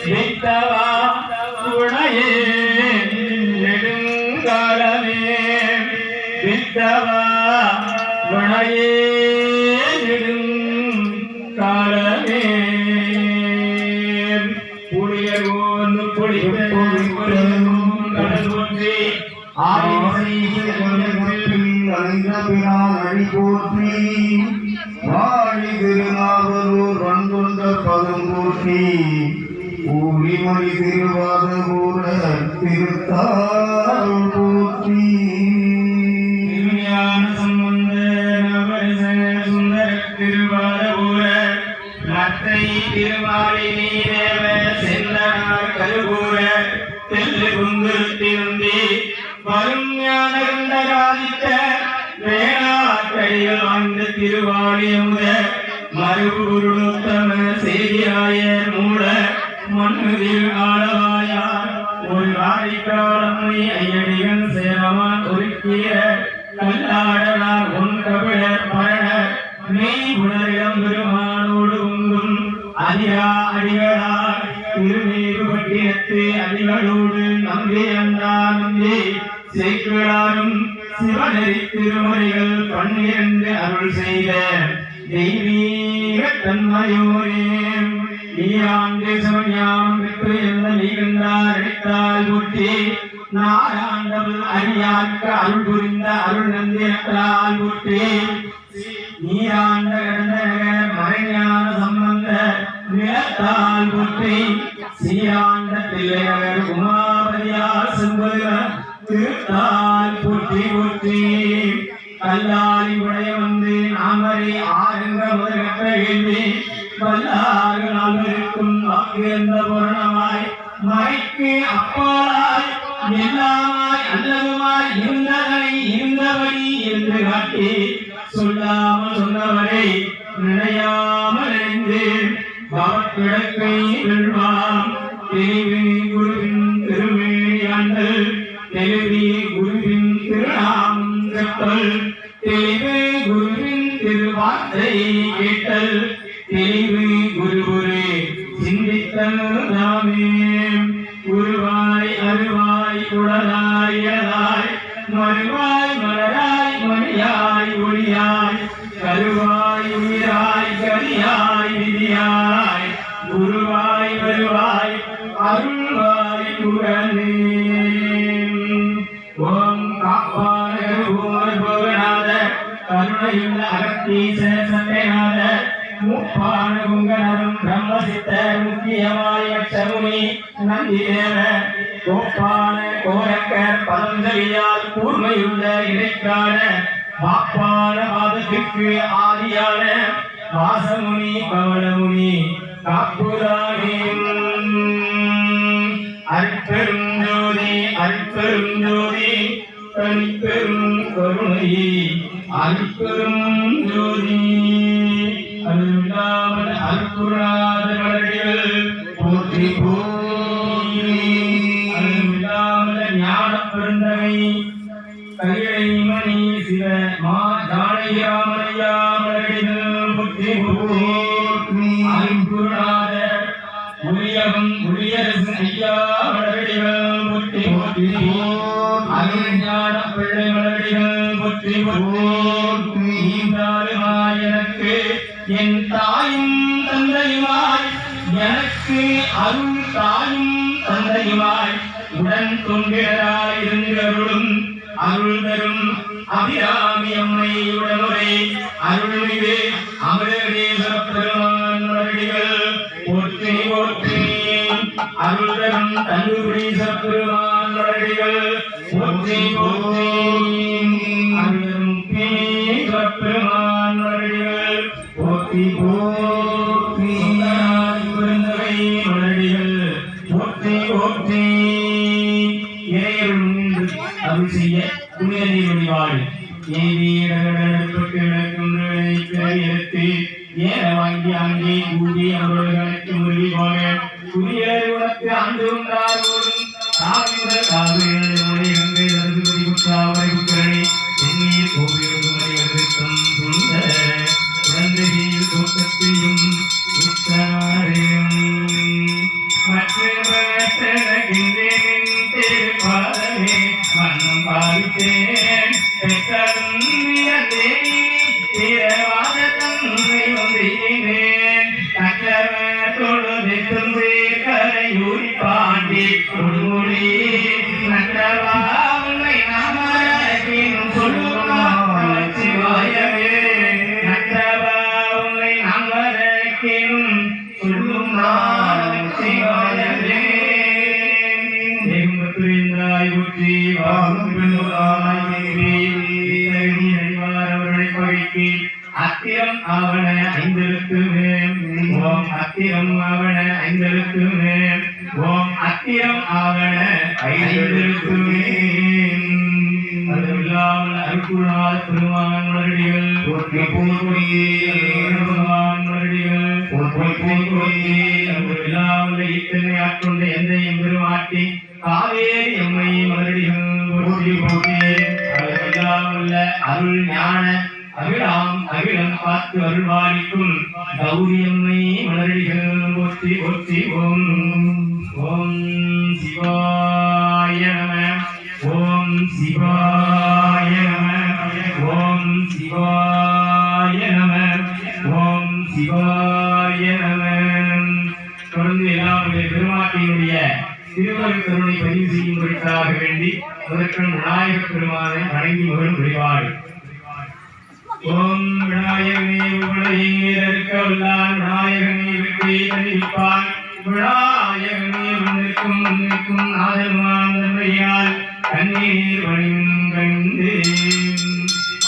வித்தவா உடையே நெடுங்காலமே வித்தவா உடையே நெடுங்காலமே புளியகோன் கடல் ஒன்றே அழி போற்றி வாழி திருநாவலூர் வன்கொண்ட பதம் போற்றி ஊழிமொழி திருவாத கூற திருத்தாள் போற்றி சம்பந்த நவரச சுந்தர திருவாத கூற மற்றை திருமாலினி தேவ செல்லனார் கருகூர தெல்லு குந்து திருந்தி வரும் ஞான கண்டராதித்த வேளாக்கடிகள் வாழ்ந்த திருவாழியமுத மறுபுருத்தம செய்தியாய மூல மண்ணுதிர் ஆளவாயார் ஒரு வாழிக்காலமை ஐயடிகள் சேரமான் ஒருக்கிய கல்லாடனார் உன் கபிழர் பரண மெய் உணரிடம் பெருமானோடு உங்கும் அதிரா அடிகளார் திருமேறு பட்டினத்து அடிகளோடு நம்பி அந்தா நம்பி சேக்கிழாரும் சிவநெறி திருமறைகள் 12 அருள் செய்த தெய்வீக தன்மையோரே நீராண்டு சிவஞானம் பெற்று எந்த நீகண்டார் அடித்தால் ஊற்றி நாராண்டவள் அடியார்க்கு அருள் புரிந்த அருள் நந்திரத்தால் ஊற்றி நீராண்ட கடந்த மறைஞான சம்பந்த நிலத்தால் ஊற்றி சீராண்ட தில்லையர் உமாபதியார் செம்புக திருத்தால் போற்றி போற்றி கல்லாரி உடைய வந்து நாமரை ஆறுங்க முதற்கற்ற கேள்வி வல்லாறு நால்வருக்கும் வாக்குந்த பூரணமாய் மறைக்கு அப்பாலாய் எல்லாமாய் அல்லதுமாய் இருந்தபடி என்று காட்டி சொல்லாமல் சொன்னவரை நினையாமல் அறிந்து பவக்கிழக்கை வெல்வாம் தெளிவு குருவின் திருமேனியாண்டல் தெளிவி குருவின் திருநாமம் கற்றல் தெளிவு குருவின் திருவார்த்தை கேட்டல் தெளிவு குரு சிந்தித்தல் நாமே குருவாய் அருவாய் குடலாய் இளதாய் மறுவாய் மலராய் மணியாய் ஒளியாய் கருவாய் உயிராய் கரியாய் விதியாய் குருவாய் வருவாய் அருள்வாய் குரலே ஓம் காப்பான போகநாத கருணையுள்ள அகத்தீச சந்தைநாத முப்பான குங்கணரும் பிரம்மசித்த முக்கியமாய் அச்சமுனி நந்திதேவ கோப்பான கோரக்கர் பதஞ்சலியால் கூர்மையுள்ள இடைக்கான பாப்பான பாதத்திற்கு ஆதியான வாசமுனி பவனமுனி காப்புராணி அற்பெரும் ஜோதி அற்பெரும் ஜோதி தனிப்பெரும் கருணை அற்பெரும் ஜோதி அருளாமல் அற்புராத மலர்கள் போற்றி போற்றி அருளாமல் ஞான பெருந்தகை கையை மணி சிவ மா ஜானகிராமனையா மலர்கள் போற்றி போற்றி அற்புராத உரியகம் உரியரசு ஐயா மலர்கள் போற்றி போற்றி அருஞான பிள்ளை மலர்கள் போற்றி போற்றி எனக்கு என் தாயும் தந்தையுமாய் எனக்கு அருள் தாயும் தந்தையுமாய் உடன் தொண்டினராய் இருந்தருளும் அருள் தரும் அபிராமி அம்மை உடனுரை அருள்மிகு அமிர்தேஸ்வர பெருமான் மலடிகள் போற்றி போற்றி அருள் தரும் தன்னுபுரீஸ்வர பெருமான் மலடிகள் போற்றி போற்றி அருளும் பெருமான் மலடிகள் போற்றி போற்றி பெருந்தகை மலடிகள் போற்றி போற்றி இறையருள் அருள் செய்ய புனிதனை வழிபாடு ஏவியப்பட்டு நடக்கின்ற ஏற வாங்கி அங்கே கூடி அவர்களுக்கு மொழி போக புனிதர் உனக்கு ஆண்டு உண்டாரோடும் காவிகள் காவிரி கங்கை நரசுபதி குற்றாவரை குற்றனை தென்னில் கோவிலும் சுந்தர குழந்தையில் தோட்டத்தையும் உற்றாரே உன்மொழி நட்டவா உன்னை நாமரக்கின் சொல்லும் நமச்சிவாயவே நட்டவா உன்னை நாமரக்கின் சொல்லும் நமச்சிவாயவே ஏகம்பத்துரிந்தாய் புற்றி வாகும் பெண்ணுராய் அவர்களை பகைக்கு அத்திரம் ஆவண ஐந்தெழுத்துமே ஓம் அத்திரம் ஆவண ஐந்தெழுத்துமே ஓம் அத்திரம் ஆவண ஐந்தெழுத்துமே அதுவில்லாமல் அருக்குழால் பெருமான் மலடிகள் போற்றி பெருமான் மலடிகள் போற்றி அதுவில்லாமல் இத்தனை ஆட்கொண்ட எந்த எம்பெருமாட்டி காவேரி எம்மை மலடிகள் போற்றி அதுவில்லாமல் அருள் ஞான அகிலம் பார்த்து அருள்வாளிக்கும் கௌரியம்மை மலடிகள் போற்றி போற்றி ஓம் ஓம் சிவாய நம ஓம் சிவாய நம ஓம் சிவாய நம ஓம் சிவாய நம தொடர்ந்து எல்லாருடைய பெருமாட்டியினுடைய திருமண கருணை பதிவு செய்யும்படிக்காக வேண்டி முதற்கண் விநாயகப் பெருமானை வணங்கி மகிழும் வழிபாடு. ஓம் விநாயகனே உலகிற்கு வல்லான் விநாயகனே வெற்றி தனிப்பான் விநாயகனே முன்னிற்கும் நாதமாம் தன்மையால் கண்ணீர் வழியும் கண்டு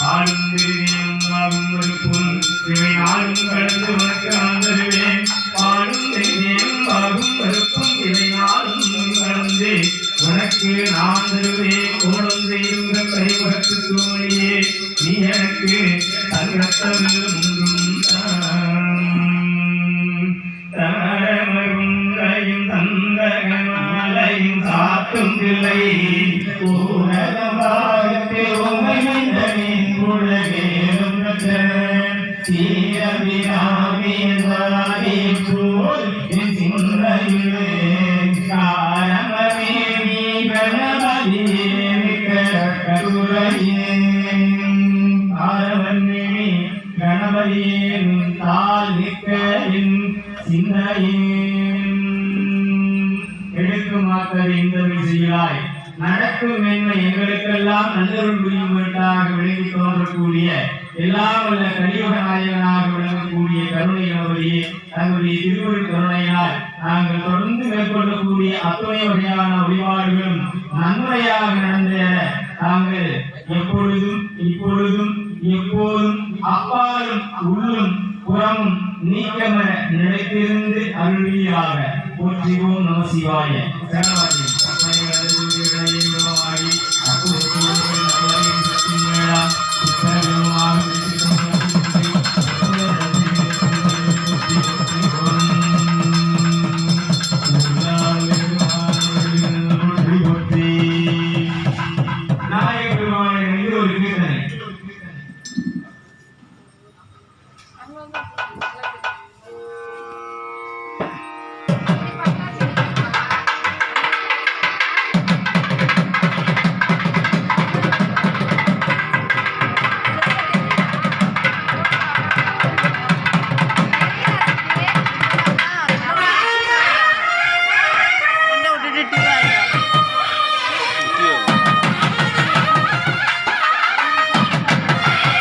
ஆளும் திருவியும் ஆகும் மறுப்பும் இவை நாளும் கடந்து உனக்கு ஆதருவேன் ஆளும் திருவியும் ஆகும் மறுப்பும் இவை நாளும் கடந்து உனக்கு நான் தருவேன் ஓடும் செய்யுங்கள் கைவகத்து தோழியே நீ எனக்கு சங்கத்தமிழ் முன்றும் தாரமருங்கையும் சந்தகமாலையும் சாத்தும் பிள்ளை ஊரகமாகத்தே உமைந்தனின் உலகேறும் சீரபிராமியதாரி போல் என் சிந்தையிலே காரமமே நீ கணபதியே மிக்க கருணையே ஆரவன்னே கணபதியே தால் மிக்க என் சிந்தையே எடுக்கும் மாத்தர் இந்த செய்கிறாய் நடக்கும் மென்மை எங்களுக்கெல்லாம் நல்லொருள் புரியும்பட்டாக விளங்கி தோன்றக்கூடிய எல்லாம் வல்ல கலியுக நாயகனாக விளங்கக்கூடிய கருணை கணவரியே தங்களுடைய திருவருள் கருணையினால் நாங்கள் தொடர்ந்து மேற்கொள்ளக்கூடிய அத்துணை வகையான வழிபாடுகளும் நன்மையாக நடந்தேற நாங்கள் எப்பொழுதும் இப்பொழுதும் எப்போதும் அப்பாலும் உள்ளும் புறமும் நீக்கமர நிலைத்திருந்து அருள்வீராக. போற்றிவோம் நம சிவாய. சரணாகி அற்புதமாக